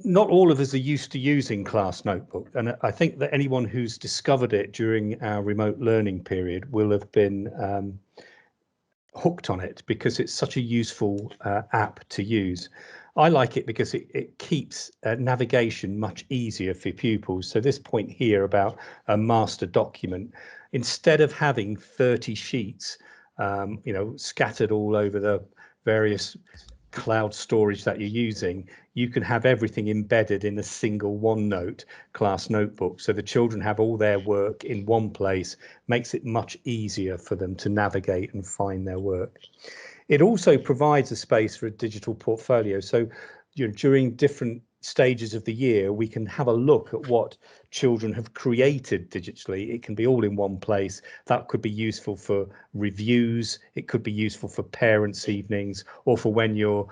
not all of us are used to using Class Notebook, and I think that anyone who's discovered it during our remote learning period will have been hooked on it because it's such a useful app to use. I like it because it keeps navigation much easier for pupils. So this point here about a master document, instead of having 30 sheets, scattered all over the various cloud storage that you're using, you can have everything embedded in a single OneNote class notebook. So the children have all their work in one place, makes it much easier for them to navigate and find their work. It also provides a space for a digital portfolio. So during different stages of the year, we can have a look at what children have created digitally. It can be all in one place. That could be useful for reviews. It could be useful for parents' evenings, or for when you're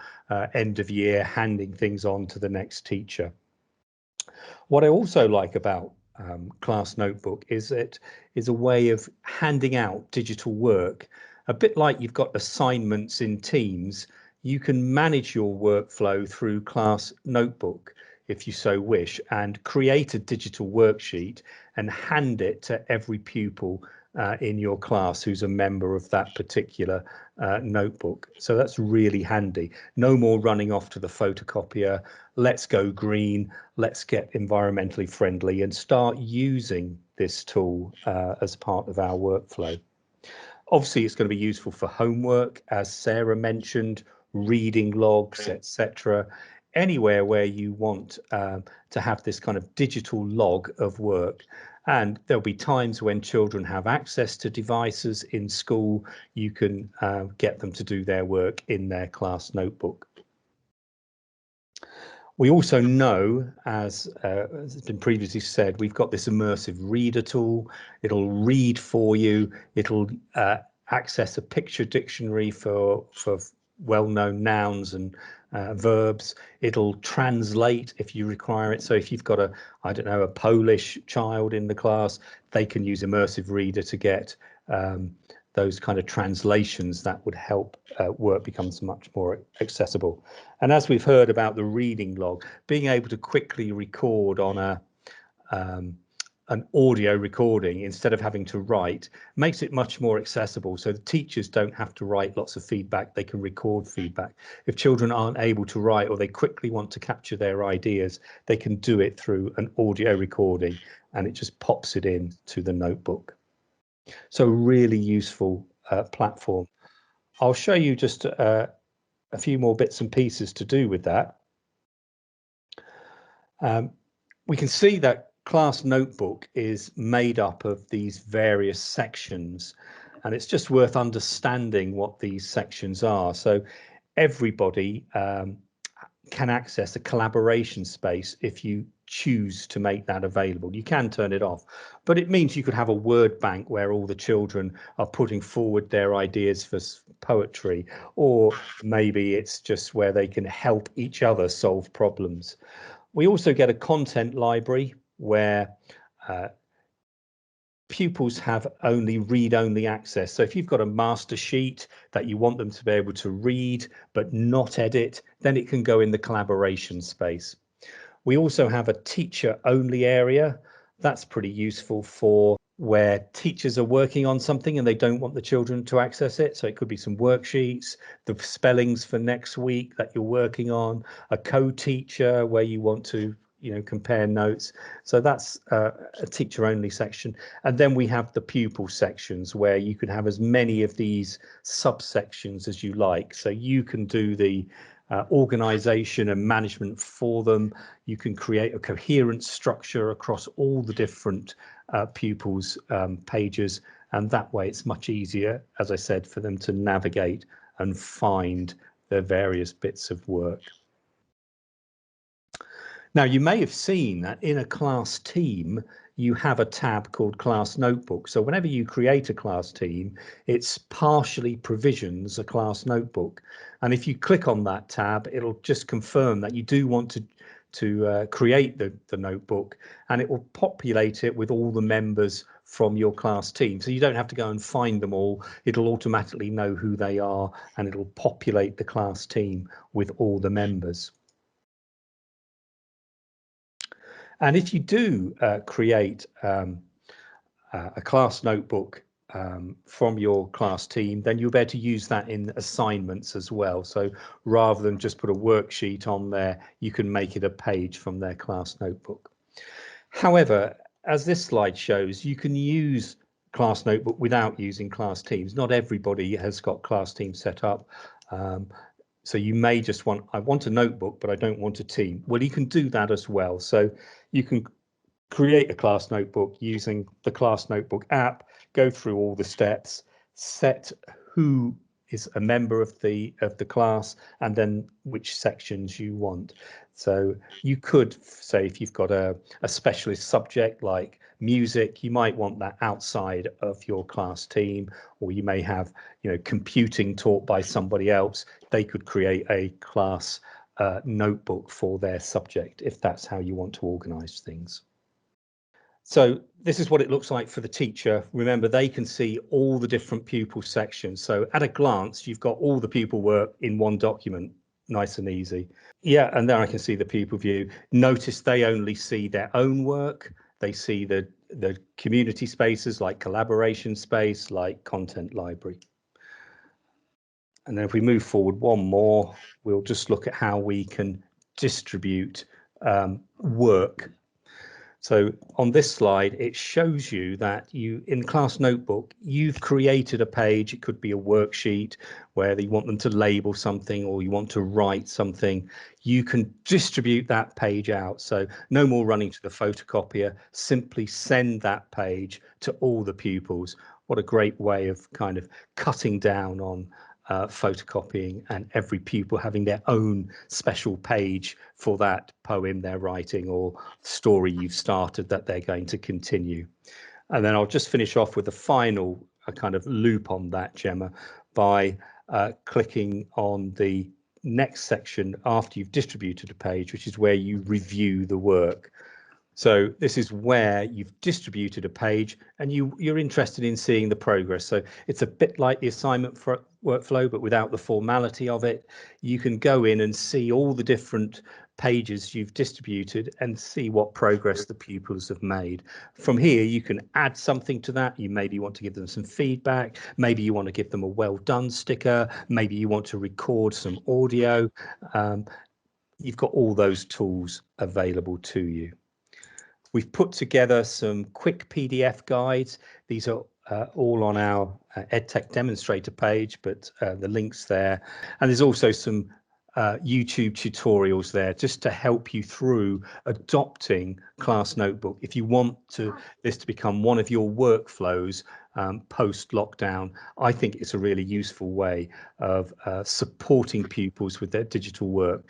end of year handing things on to the next teacher. What I also like about Class Notebook is it is a way of handing out digital work. A bit like you've got assignments in Teams, you can manage your workflow through Class Notebook if you so wish, and create a digital worksheet and hand it to every pupil in your class who's a member of that particular notebook. So that's really handy. No more running off to the photocopier. Let's go green. Let's get environmentally friendly and start using this tool as part of our workflow. Obviously, it's going to be useful for homework, as Sarah mentioned, reading logs, etc. Anywhere where you want to have this kind of digital log of work. And there'll be times when children have access to devices in school, you can get them to do their work in their class notebook. We also know, as has been previously said, we've got this Immersive Reader tool. It'll read for you. It'll access a picture dictionary for well-known nouns and verbs. It'll translate if you require it. So if you've got a Polish child in the class, they can use Immersive Reader to get those kind of translations that would help work becomes much more accessible. And as we've heard about the reading log, being able to quickly record on an audio recording instead of having to write makes it much more accessible. So the teachers don't have to write lots of feedback, they can record feedback. If children aren't able to write or they quickly want to capture their ideas, they can do it through an audio recording and it just pops it in to the notebook. So really useful platform. I'll show you just a few more bits and pieces to do with that. We can see that Class Notebook is made up of these various sections, and it's just worth understanding what these sections are. So everybody can access a collaboration space if you choose to make that available. You can turn it off, but it means you could have a word bank where all the children are putting forward their ideas for poetry, or maybe it's just where they can help each other solve problems. We also get a content library where pupils have only read-only access. So if you've got a master sheet that you want them to be able to read but not edit, then it can go in the collaboration space. We also have a teacher-only area. That's pretty useful for where teachers are working on something and they don't want the children to access it. So it could be some worksheets, the spellings for next week that you're working on, a co-teacher where you want to compare notes. So that's a teacher only section. And then we have the pupil sections where you can have as many of these subsections as you like. So you can do the organization and management for them. You can create a coherent structure across all the different pupils' pages. And that way it's much easier, as I said, for them to navigate and find their various bits of work. Now, you may have seen that in a class team, you have a tab called Class Notebook. So whenever you create a class team, it's partially provisions a class notebook. And if you click on that tab, it'll just confirm that you do want to create the notebook, and it will populate it with all the members from your class team. So you don't have to go and find them all. It'll automatically know who they are, and it'll populate the class team with all the members. And if you do create a class notebook from your class team, then you'll be able to use that in assignments as well. So rather than just put a worksheet on there, you can make it a page from their class notebook. However, as this slide shows, you can use class notebook without using class teams. Not everybody has got class teams set up. So you may just want, I want a notebook, but I don't want a team. Well, you can do that as well. So you can create a class notebook using the class notebook app, go through all the steps, set who is a member of the class, and then which sections you want. So you could say, if you've got a specialist subject like music, you might want that outside of your class team, or you may have, you know, computing taught by somebody else. They could create a class notebook for their subject if that's how you want to organize things. So this is what it looks like for the teacher. Remember, they can see all the different pupil sections. So at a glance, you've got all the pupil work in one document, nice and easy. Yeah, and then I can see the pupil view. Notice they only see their own work. They see the community spaces like collaboration space, like content library. And then if we move forward one more, we'll just look at how we can distribute work. So on this slide, it shows you that you, in class notebook, you've created a page. It could be a worksheet where you want them to label something or you want to write something. You can distribute that page out. So no more running to the photocopier, simply send that page to all the pupils. What a great way of kind of cutting down on photocopying and every pupil having their own special page for that poem they're writing or story you've started that they're going to continue. And then I'll just finish off with a final kind of loop on that, Gemma, by clicking on the next section after you've distributed a page, which is where you review the work. So this is where you've distributed a page and you're interested in seeing the progress. So it's a bit like the assignment for workflow, but without the formality of it. You can go in and see all the different pages you've distributed and see what progress the pupils have made. From here, you can add something to that. You maybe want to give them some feedback. Maybe you want to give them a well done sticker. Maybe you want to record some audio. You've got all those tools available to you. We've put together some quick PDF guides. These are all on our EdTech demonstrator page, but the link's there. And there's also some YouTube tutorials there just to help you through adopting Class Notebook. If you want this to become one of your workflows post-lockdown, I think it's a really useful way of supporting pupils with their digital work.